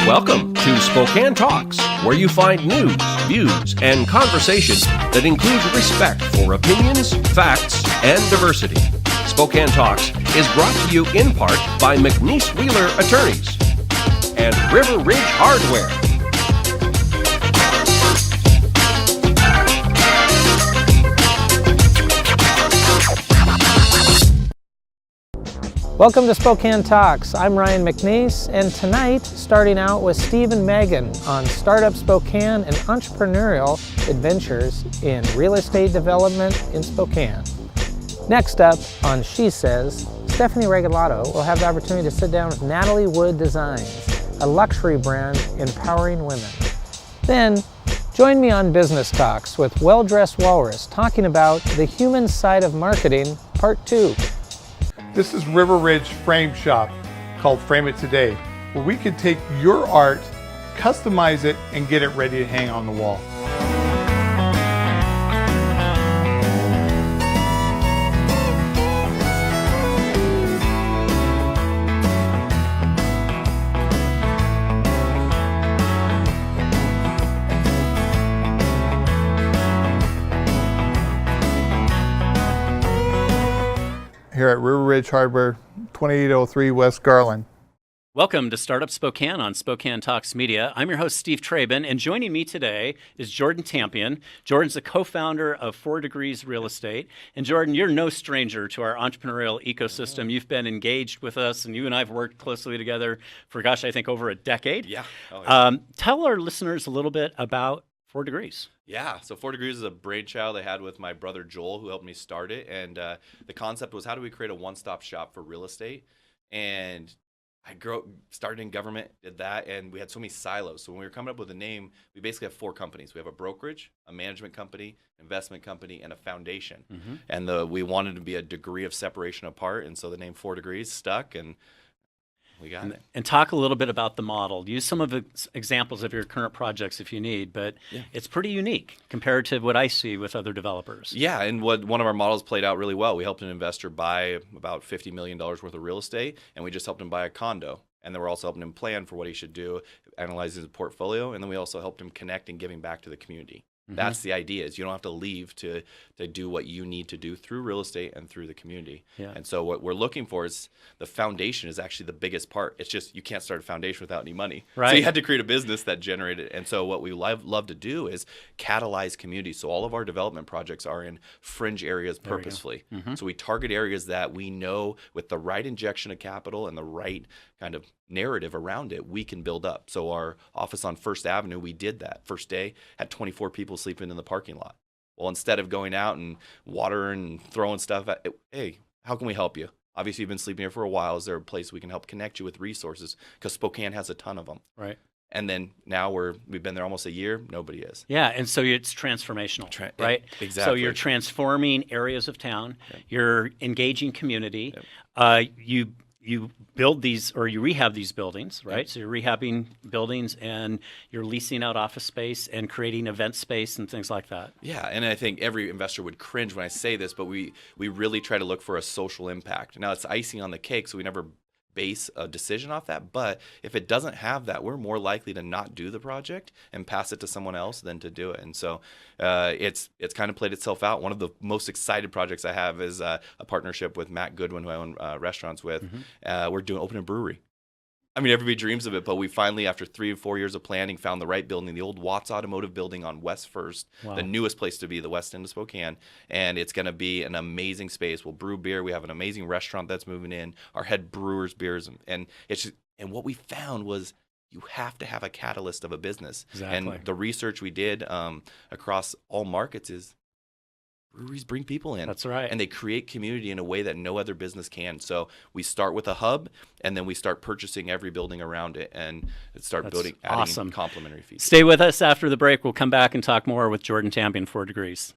Welcome to Spokane Talks, where you find news, views, and conversation that includes respect for opinions, facts, and diversity. Spokane Talks is brought to you in part by McNeice Wheeler Attorneys and River Ridge Hardware. Welcome to Spokane Talks. I'm Ryan McNeice, and tonight, starting out with Steve and Megan on StartUp Spokane and entrepreneurial adventures in real estate development in Spokane. Next up on SheSays, Stephanie Regalado will have the opportunity to sit down with Natalie Wood Designs, a luxury brand empowering women. Then, join me on Business Talks with Well Dressed Walrus, talking about the human side of marketing, Part 2. This is River Ridge Frame Shop, called Frame It Today, where we can take your art, customize it, and get it ready to hang on the wall. Here at River Ridge Hardware, 2803 West Garland. Welcome to StartUp Spokane on Spokane Talks Media. I'm your host, Steve Trabun, and joining me today is Jordan Tampien. Jordan's the co-founder of 4 Degrees Real Estate. And Jordan, you're no stranger to our entrepreneurial ecosystem. You've been engaged with us, and you and I have worked closely together for, I think over a decade. Yeah. Oh, yeah. Tell our listeners a little bit about 4 Degrees. Yeah, so 4 Degrees is a brainchild I had with my brother Joel, who helped me start it. And the concept was, how do we create a one-stop shop for real estate? And I started in government, did that, and we had so many silos. So when we were coming up with a name, we basically have 4 companies. We have a brokerage, a management company, investment company, and a foundation. Mm-hmm. And we wanted to be a degree of separation apart, and so the name 4 Degrees stuck, and we got it. And talk a little bit about the model. Use some of the examples of your current projects if you need, but It's pretty unique compared to what I see with other developers. Yeah, and one of our models played out really well. We helped an investor buy about $50 million worth of real estate, and we just helped him buy a condo. And then we're also helping him plan for what he should do, analyzing his portfolio, and then we also helped him connect and giving back to the community. Mm-hmm. That's the idea, is you don't have to leave to do what you need to do through real estate and through the community. Yeah. And so what we're looking for is the foundation is actually the biggest part. It's just you can't start a foundation without any money. Right. So you had to create a business that generated. And so what we love to do is catalyze community. So all of our development projects are in fringe areas purposefully. Mm-hmm. So we target areas that we know with the right injection of capital and the right kind of narrative around it, we can build up. So our office on First Avenue, we did that. First day, had 24 people sleeping in the parking lot. Well, instead of going out and watering and throwing stuff at it, hey, how can we help you? Obviously, you've been sleeping here for a while. Is there a place we can help connect you with resources? Because Spokane has a ton of them. Right. And then now we've been there almost a year. Nobody is. Yeah, and so it's transformational, right? Exactly. So you're transforming areas of town. Yep. You're engaging community. Yep. You build these, or you rehab these buildings, right? Yep. So you're rehabbing buildings and you're leasing out office space and creating event space and things like that. Yeah, and I think every investor would cringe when I say this, but we really try to look for a social impact. Now, it's icing on the cake, so we never base a decision off that, but if it doesn't have that, we're more likely to not do the project and pass it to someone else than to do it. And so it's kind of played itself out. One of the most excited projects I have is a partnership with Matt Goodwin, who I own restaurants with. Mm-hmm. We're doing open a brewery. I mean, everybody dreams of it, but we finally, after 3 or 4 years of planning, found the right building, the old Watts Automotive building on West First, the newest place to be, the west end of Spokane, and it's going to be an amazing space. We'll brew beer. We have an amazing restaurant that's moving in, our head brewer's beers, and it's just, and what we found was you have to have a catalyst of a business. Exactly. And the research we did across all markets is breweries bring people in. That's right. And they create community in a way that no other business can. So we start with a hub, and then we start purchasing every building around it and start adding complementary features. Stay with us after the break. We'll come back and talk more with Jordan Tampien, 4 Degrees.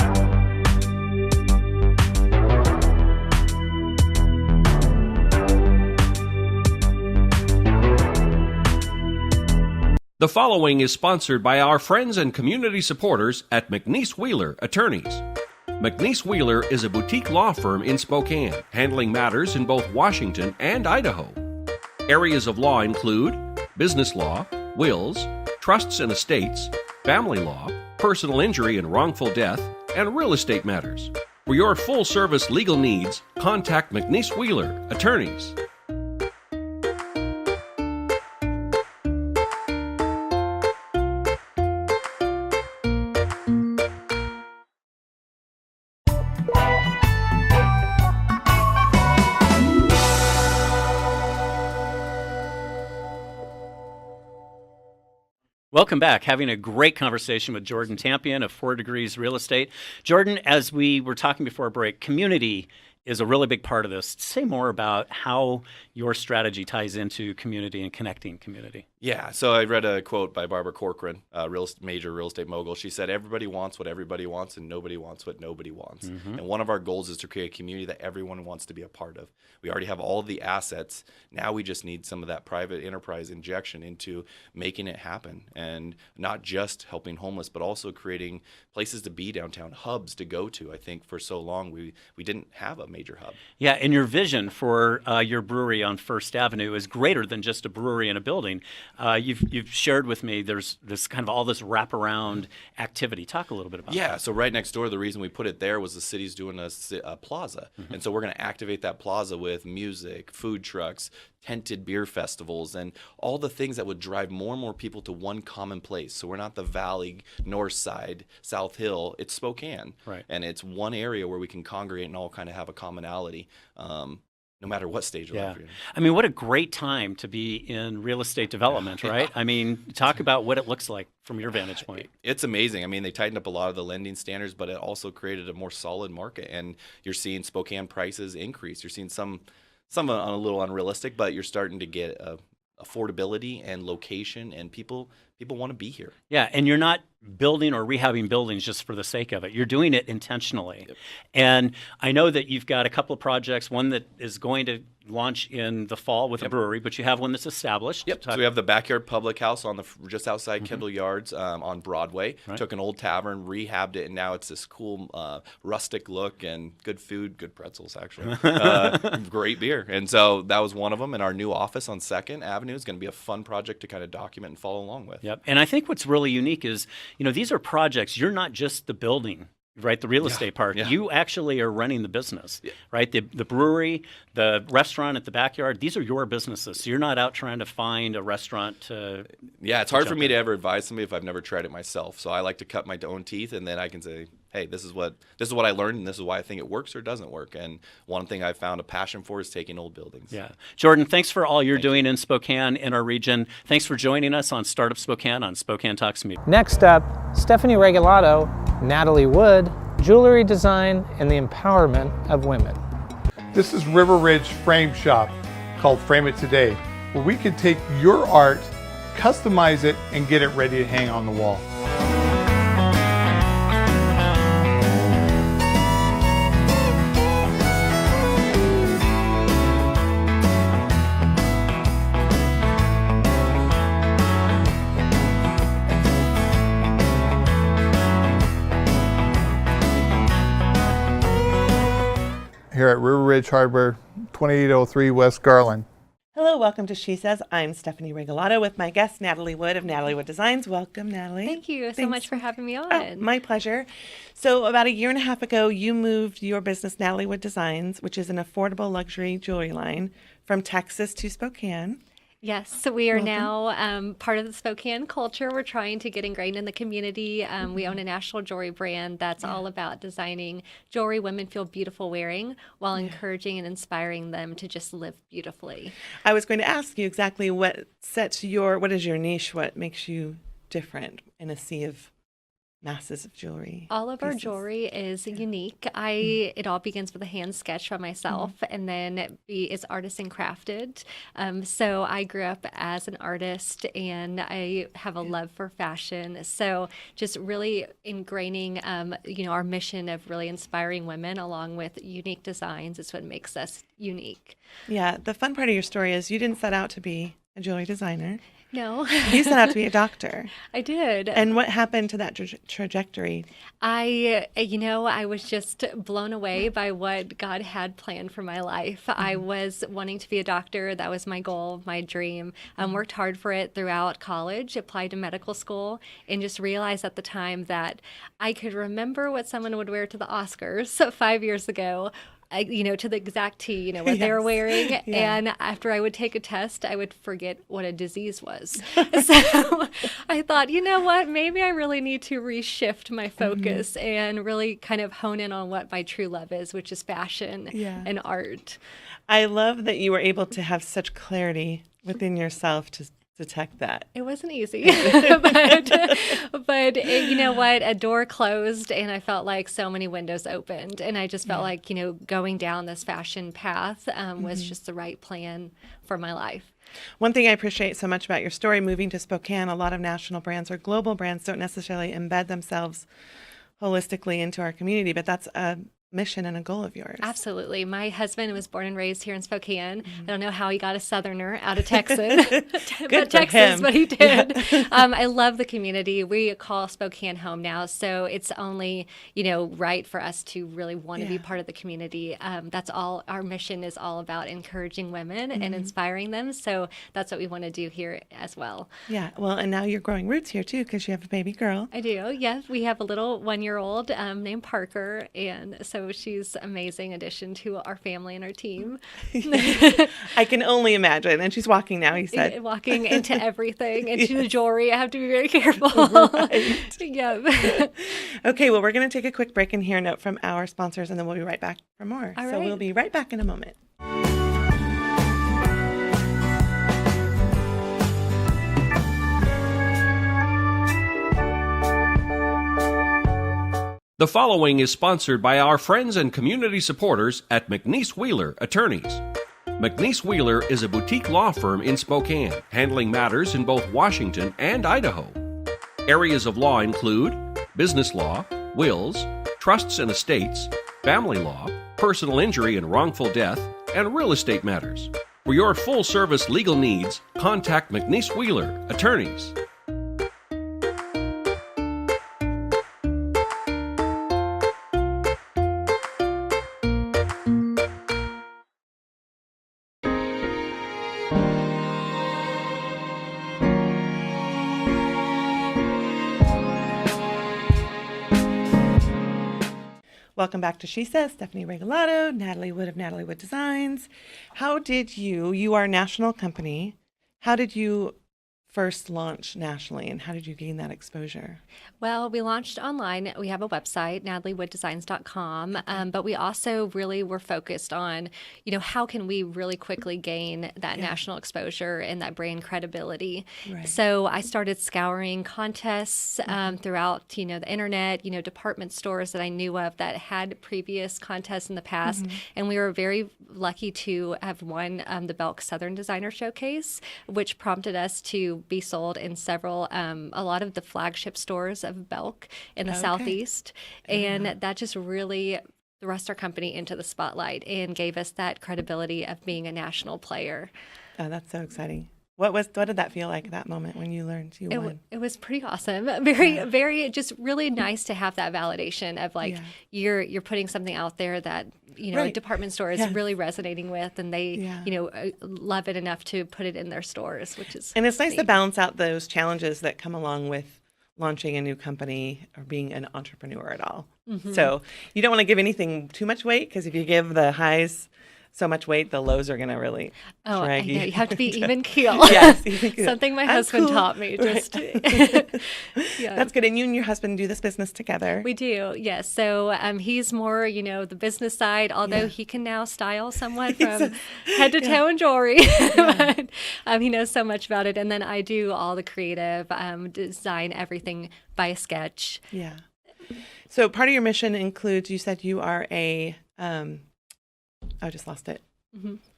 The following is sponsored by our friends and community supporters at McNeice Wheeler Attorneys. McNeice Wheeler is a boutique law firm in Spokane, handling matters in both Washington and Idaho. Areas of law include business law, wills, trusts and estates, family law, personal injury and wrongful death, and real estate matters. For your full-service legal needs, contact McNeice Wheeler, attorneys. Welcome back. Having a great conversation with Jordan Tampien of 4 Degrees Real Estate. Jordan, as we were talking before break, community is a really big part of this. Say more about how your strategy ties into community and connecting community. Yeah, so I read a quote by Barbara Corcoran, major real estate mogul. She said, everybody wants what everybody wants and nobody wants what nobody wants. And one of our goals is to create a community that everyone wants to be a part of. We already have all of the assets. Now we just need some of that private enterprise injection into making it happen. And not just helping homeless, but also creating places to be downtown, hubs to go to. I think for so long we didn't have a major hub. Yeah, and your vision for your brewery on First Avenue is greater than just a brewery and a building. You've shared with me there's this kind of all this wraparound activity. Talk a little bit about that. Yeah, so right next door, the reason we put it there was the city's doing a plaza. And so we're going to activate that plaza with music, food trucks, tented beer festivals, and all the things that would drive more and more people to one common place. So we're not the Valley, North Side, South Hill. It's Spokane. Right. And it's one area where we can congregate and all kind of have a commonality. No matter what stage of life you're in. I mean, what a great time to be in real estate development, right? I mean, talk about what it looks like from your vantage point. It's amazing. I mean, they tightened up a lot of the lending standards, but it also created a more solid market. And you're seeing Spokane prices increase. You're seeing some a little unrealistic, but you're starting to get affordability and location, and people want to be here. Yeah, and you're not building or rehabbing buildings just for the sake of it. You're doing it intentionally. Yep. And I know that you've got a couple of projects, one that is going to launch in the fall with a brewery, but you have one that's established. Yep. So we have the Backyard Public House on just outside Kendall Yards on Broadway. Right. Took an old tavern, rehabbed it, and now it's this cool rustic look and good food, good pretzels, actually. Great beer. And so that was one of them. And our new office on 2nd Avenue is going to be a fun project to kind of document and follow along with. Yep. And I think what's really unique is, these are projects. You're not just the building, right? The real estate part. Yeah. You actually are running the business, right? The brewery, the restaurant at the backyard, these are your businesses. So you're not out trying to find a restaurant to. Yeah, it's hard for me to ever advise somebody if I've never tried it myself. So I like to cut my own teeth, and then I can say, hey, this is what I learned, and this is why I think it works or doesn't work. And one thing I've found a passion for is taking old buildings. Yeah. Jordan, thanks for all you're doing in Spokane, in our region. Thanks for joining us on StartUp Spokane on Spokane Talks Media. Next up, Stephanie Regalado, Natalie Wood, jewelry design and the empowerment of women. This is River Ridge Frame Shop, called Frame It Today, where we can take your art, customize it, and get it ready to hang on the wall. Here at River Ridge Hardware, 2803 West Garland. Hello, welcome to SheSays. I'm Stephanie Regalado with my guest, Natalie Wood of Natalie Wood Designs. Welcome, Natalie. Thank you so much for having me on. Oh, my pleasure. So about a year and a half ago, you moved your business, Natalie Wood Designs, which is an affordable luxury jewelry line, from Texas to Spokane. Yes, so we are now part of the Spokane culture. We're trying to get ingrained in the community. We own a national jewelry brand that's all about designing jewelry women feel beautiful wearing while encouraging and inspiring them to just live beautifully. I was going to ask you exactly what is your niche? What makes you different in a sea of masses of jewelry? All of our jewelry is unique. It all begins with a hand sketch by myself, and then it's artisan crafted. So I grew up as an artist, and I have a love for fashion. So just really ingraining, our mission of really inspiring women along with unique designs is what makes us unique. Yeah, the fun part of your story is you didn't set out to be a jewelry designer. No. You set out to be a doctor. I did. And what happened to that trajectory? I was just blown away by what God had planned for my life. I was wanting to be a doctor. That was my goal, my dream. Worked hard for it throughout college, applied to medical school, and just realized at the time that I could remember what someone would wear to the Oscars 5 years ago. To the exact T, what they were wearing. Yeah. And after I would take a test, I would forget what a disease was. So I thought, you know what, maybe I really need to reshift my focus and really kind of hone in on what my true love is, which is fashion and art. I love that you were able to have such clarity within yourself to detect that. It wasn't easy, but you know what? A door closed and I felt like so many windows opened, and I just felt like, going down this fashion path was just the right plan for my life. One thing I appreciate so much about your story, moving to Spokane, a lot of national brands or global brands don't necessarily embed themselves holistically into our community, but that's a mission and a goal of yours. Absolutely. My husband was born and raised here in Spokane. I don't know how he got a Southerner out of Texas, but he did. Yeah. I love the community. We call Spokane home now, so it's only right for us to really want to be part of the community. That's all. Our mission is all about encouraging women and inspiring them. So that's what we want to do here as well. Yeah. Well, and now you're growing roots here too, because you have a baby girl. I do. Yes, we have a little 1-year-old named Parker, and so she's an amazing addition to our family and our team. I can only imagine. And she's walking now, you said. Walking into everything, into the jewelry. I have to be very careful. Right. Yeah. Okay, well, we're going to take a quick break and hear a note from our sponsors, and then we'll be right back for more. All so right. We'll be right back in a moment. The following is sponsored by our friends and community supporters at McNeice Wheeler Attorneys. McNeice Wheeler is a boutique law firm in Spokane, handling matters in both Washington and Idaho. Areas of law include business law, wills, trusts and estates, family law, personal injury and wrongful death, and real estate matters. For your full-service legal needs, contact McNeice Wheeler Attorneys. Welcome back to SheSays. Stephanie Regalado, Natalie Wood of Natalie Wood Designs. How did you are a national company, how did you first launch nationally, and how did you gain that exposure? Well, we launched online. We have a website, nataliewoodddesigns.com, but we also really were focused on, how can we really quickly gain that national exposure and that brand credibility. Right. So I started scouring contests throughout, the internet, department stores that I knew of that had previous contests in the past, and we were very lucky to have won the Belk Southern Designer Showcase, which prompted us to be sold in several, a lot of the flagship stores of Belk in the Southeast. And that just really thrust our company into the spotlight and gave us that credibility of being a national player. Oh, that's so exciting. What did that feel like at that moment when you learned you won? It was pretty awesome. Very just really nice to have that validation of you're putting something out there that a department store is really resonating with, and they love it enough to put it in their stores, which is and it's nice to balance out those challenges that come along with launching a new company or being an entrepreneur at all. So you don't want to give anything too much weight, because if you give the highs so much weight, the lows are going to really drag you. You have to be even keel. Yes, even keel. Something my husband taught me. Just That's good. And you and your husband do this business together. We do, yes. So he's more, the business side, although he can now style someone from head to toe in jewelry. But he knows so much about it. And then I do all the creative, design everything by sketch. Yeah. So part of your mission includes, you said you are a I just lost it.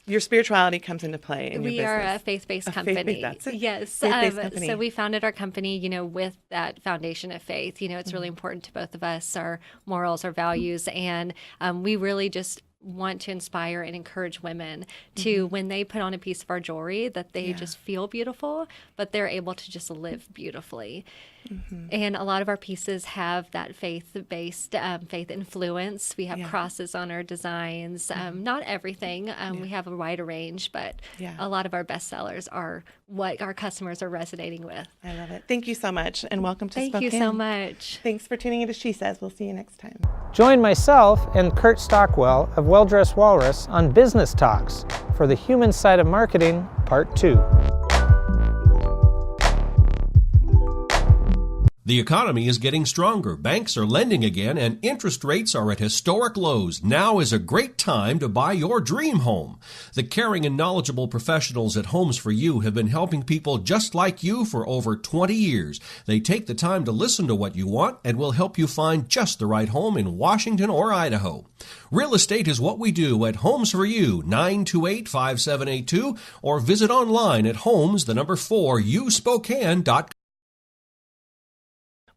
Your spirituality comes into play in your business. We are a faith-based company. That's it. Yes. Faith-based company. So we founded our company, with that foundation of faith. It's really important to both of us, our morals, our values, and we really just want to inspire and encourage women to, when they put on a piece of our jewelry, that they just feel beautiful, but they're able to just live beautifully. And a lot of our pieces have that faith-based, faith influence. We have crosses on our designs. Not everything. We have a wider range, but a lot of our bestsellers are what our customers are resonating with. I love it. Thank you so much, and welcome to Spokane. Thank you so much. Thanks for tuning into SheSays. We'll see you next time. Join myself and Curt Stockwell of Well Dressed Walrus on Business Talks for the Human Side of Marketing, Part 2. The economy is getting stronger, banks are lending again, and interest rates are at historic lows. Now is a great time to buy your dream home. The caring and knowledgeable professionals at Homes for You have been helping people just like you for over 20 years. They take the time to listen to what you want and will help you find just the right home in Washington or Idaho. Real estate is what we do at Homes for You, 928-5782, or visit online at homes4uspokane.com.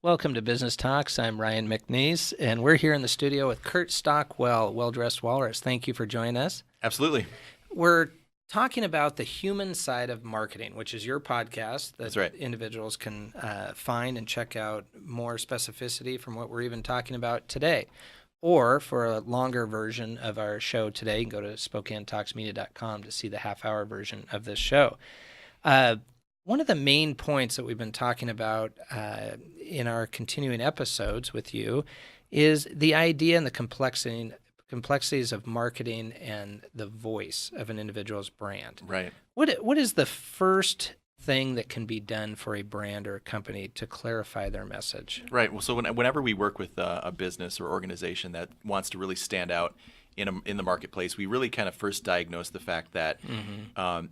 Welcome to Business Talks. I'm Ryan McNeice, and we're here in the studio with Curt Stockwell, Well Dressed Walrus. Thank you for joining us. Absolutely. We're talking about the human side of marketing, which is your podcast that That's right. individuals can find and check out more specificity from what we're even talking about today. Or for a longer version of our show today, you can go to SpokaneTalksMedia.com to see the half-hour version of this show. One of the main points that we've been talking about in our continuing episodes with you is the idea and the complexities of marketing and the voice of an individual's brand. Right. What is the first thing that can be done for a brand or a company to clarify their message? Right. Well, so whenever we work with a business or organization that wants to really stand out in the marketplace, we really kind of first diagnose the fact that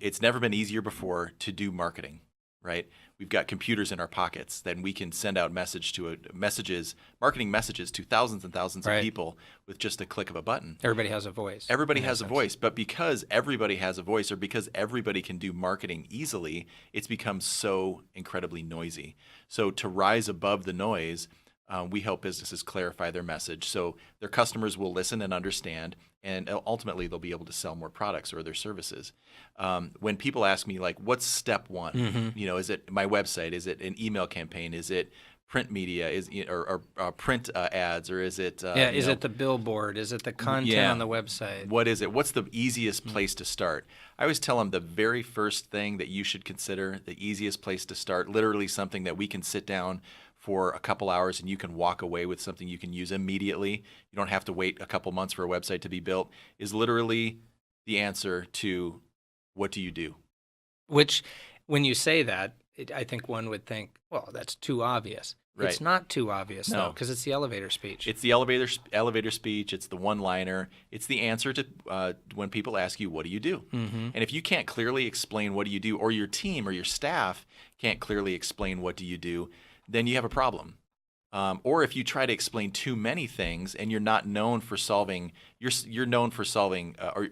it's never been easier before to do marketing, right? We've got computers in our pockets that we can send out marketing messages to thousands and thousands of people with just a click of a button. Everybody has a voice. Everybody has a voice, but because everybody has a voice, or because everybody can do marketing easily, it's become so incredibly noisy. So to rise above the noise, we help businesses clarify their message so their customers will listen and understand, and ultimately they'll be able to sell more products or their services. When people ask me, like, what's step one? You know, is it my website? Is it an email campaign? Is it print media? Or print ads? Or is it is it the billboard? Is it the content on the website? What is it? What's the easiest place to start? I always tell them the very first thing that you should consider, the easiest place to start, literally something that we can sit down for a couple hours and you can walk away with something you can use immediately. You don't have to wait a couple months for a website to be built, is literally the answer to what do you do? Which, when you say that, I think one would think, well, that's too obvious. Right. It's not too obvious, No. though, because it's the elevator speech. It's the elevator speech. It's the one-liner. It's the answer to when people ask you, what do you do? And if you can't clearly explain what do you do, or your team or your staff can't clearly explain what do you do, then you have a problem. Or if you try to explain too many things and you're not known for solving, you're known for solving, or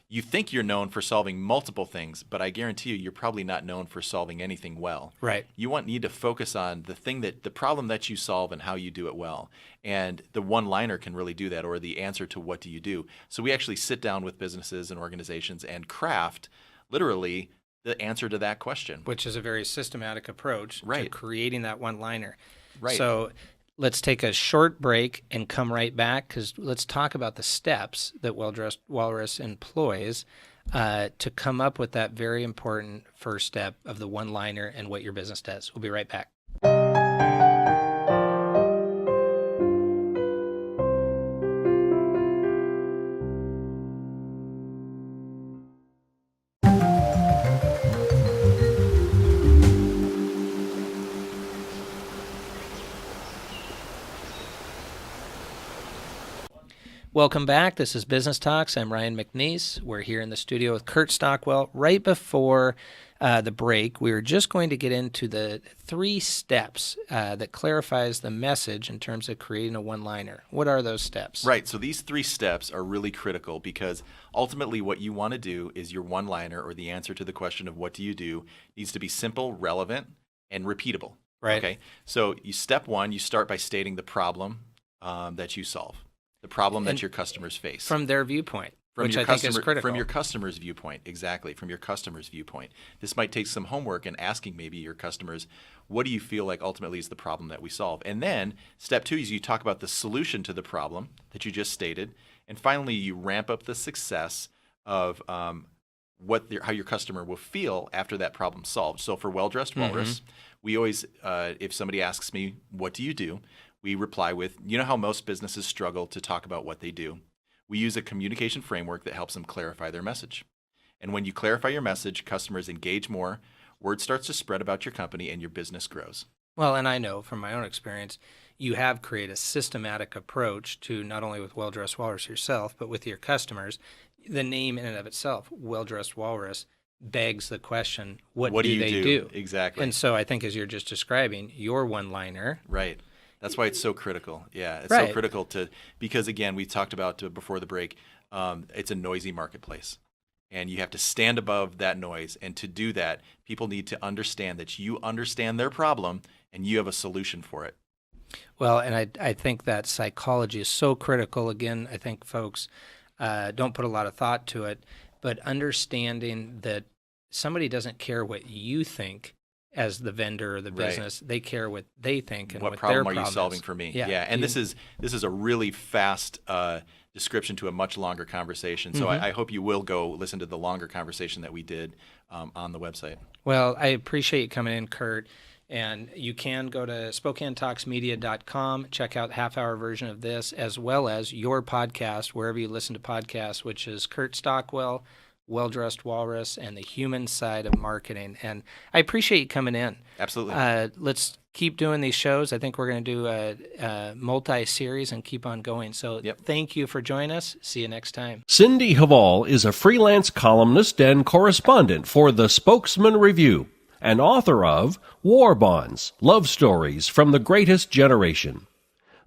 you think you're known for solving multiple things, but I guarantee you're probably not known for solving anything well. Right. You need to focus on the problem that you solve and how you do it well. And the one-liner can really do that, or the answer to what do you do. So we actually sit down with businesses and organizations and craft literally the answer to that question. Which is a very systematic approach to Right. creating that one-liner. Right. So let's take a short break and come right back, because let's talk about the steps that Well Dressed Walrus employs to come up with that very important first step of the one-liner and what your business does. We'll be right back. Welcome back. This is Business Talks. I'm Ryan McNeice. We're here in the studio with Curt Stockwell. Right before the break, we were just going to get into the 3 steps that clarifies the message in terms of creating a one-liner. What are those steps? Right. So these 3 steps are really critical, because ultimately what you want to do is your one-liner, or the answer to the question of what do you do, needs to be simple, relevant, and repeatable. Right. Okay. So step 1, you start by stating the problem that you solve. the problem that your customers face. From their viewpoint, which your I think is critical. From your customer's viewpoint, exactly, from your customer's viewpoint. This might take some homework and asking maybe your customers, what do you feel like ultimately is the problem that we solve? And then step 2 is you talk about the solution to the problem that you just stated. And finally, you ramp up the success of how your customer will feel after that problem's solved. So for Well Dressed Walrus, we always, if somebody asks me, what do you do? We reply with, you know how most businesses struggle to talk about what they do? We use a communication framework that helps them clarify their message. And when you clarify your message, customers engage more, word starts to spread about your company, and your business grows. Well, and I know from my own experience, you have created a systematic approach to not only with Well Dressed Walrus yourself, but with your customers. The name in and of itself, Well Dressed Walrus, begs the question, what do they do? Exactly. And so I think as you're just describing, your one-liner. Right. That's why it's so critical. Yeah, it's Right. so critical because again, we talked about before the break, it's a noisy marketplace. And you have to stand above that noise. And to do that, people need to understand that you understand their problem and you have a solution for it. Well, and I think that psychology is so critical. Again, I think folks don't put a lot of thought to it, but understanding that somebody doesn't care what you think as the vendor or the business. They care what they think and what their problem problem are you solving is. for me? Yeah. And this is a really fast description to a much longer conversation. So I hope you will go listen to the longer conversation that we did on the website. Well, I appreciate you coming in, Curt. And you can go to SpokaneTalksMedia.com, check out half-hour version of this, as well as your podcast, wherever you listen to podcasts, which is Curt Stockwell, Well Dressed Walrus, and the Human Side of Marketing. And I appreciate you coming in. Absolutely. Let's keep doing these shows. I think we're going to do a multi-series and keep on going. So Thank you for joining us. See you next time. Cindy Hval is a freelance columnist and correspondent for the Spokesman Review, and author of War Bonds, Love Stories from the Greatest Generation.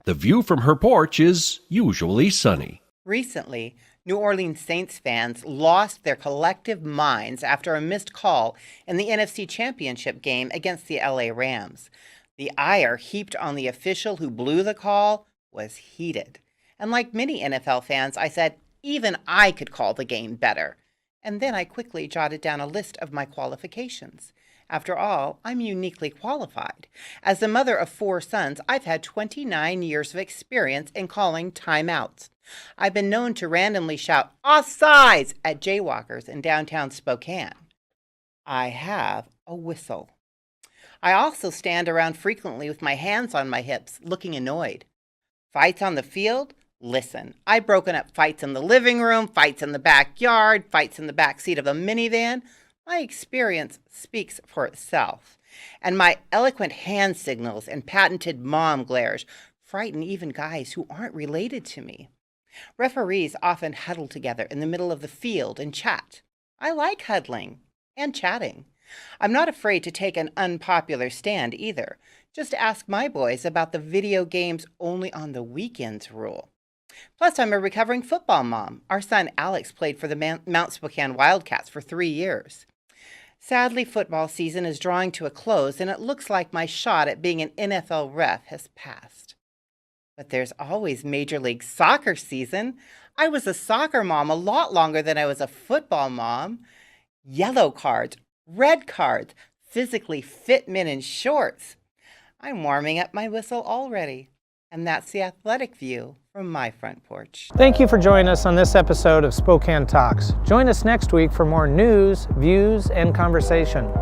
The view from her porch is usually sunny. Recently, New Orleans Saints fans lost their collective minds after a missed call in the NFC Championship game against the LA Rams. The ire heaped on the official who blew the call was heated. And like many NFL fans, I said, even I could call the game better. And then I quickly jotted down a list of my qualifications. After all, I'm uniquely qualified. As the mother of 4 sons, I've had 29 years of experience in calling timeouts. I've been known to randomly shout, "Offsides!" at jaywalkers in downtown Spokane. I have a whistle. I also stand around frequently with my hands on my hips, looking annoyed. Fights on the field? Listen, I've broken up fights in the living room, fights in the backyard, fights in the back seat of a minivan. My experience speaks for itself, and my eloquent hand signals and patented mom glares frighten even guys who aren't related to me. Referees often huddle together in the middle of the field and chat. I like huddling and chatting. I'm not afraid to take an unpopular stand either. Just ask my boys about the video games only on the weekends rule. Plus, I'm a recovering football mom. Our son Alex played for the Mount Spokane Wildcats for 3 years. Sadly, football season is drawing to a close, and it looks like my shot at being an NFL ref has passed. But there's always Major League Soccer season. I was a soccer mom a lot longer than I was a football mom. Yellow cards, red cards, physically fit men in shorts. I'm warming up my whistle already. And that's the athletic view from my front porch. Thank you for joining us on this episode of Spokane Talks. Join us next week for more news, views, and conversation.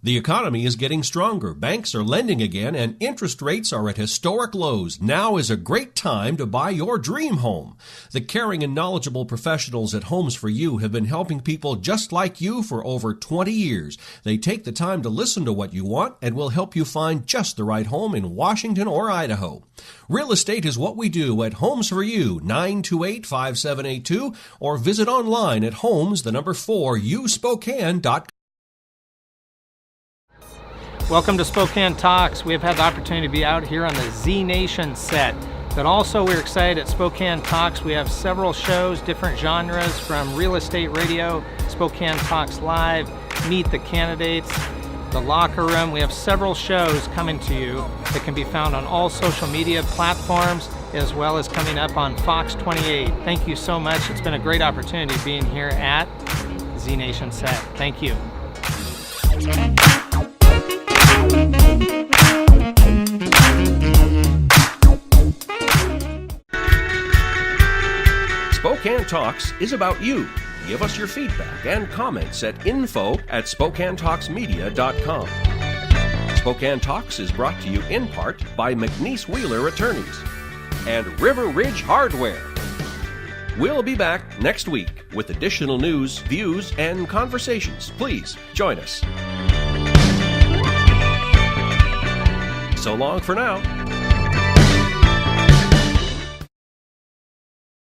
The economy is getting stronger. Banks are lending again, and interest rates are at historic lows. Now is a great time to buy your dream home. The caring and knowledgeable professionals at Homes for You have been helping people just like you for over 20 years. They take the time to listen to what you want and will help you find just the right home in Washington or Idaho. Real estate is what we do at Homes for You, 928-5782, or visit online at homes4uspokane.com. Welcome to Spokane Talks. We have had the opportunity to be out here on the Z Nation set. But also we're excited at Spokane Talks. We have several shows, different genres, from real estate radio, Spokane Talks Live, Meet the Candidates, The Locker Room. We have several shows coming to you that can be found on all social media platforms, as well as coming up on Fox 28. Thank you so much. It's been a great opportunity being here at Z Nation Set. Thank you. Spokane Talks is about you. Give us your feedback and comments at info@SpokaneTalksMedia.com. Spokane Talks is brought to you in part by McNeice Wheeler Attorneys and River Ridge Hardware. We'll be back next week with additional news, views, and conversations. Please join us. So long for now.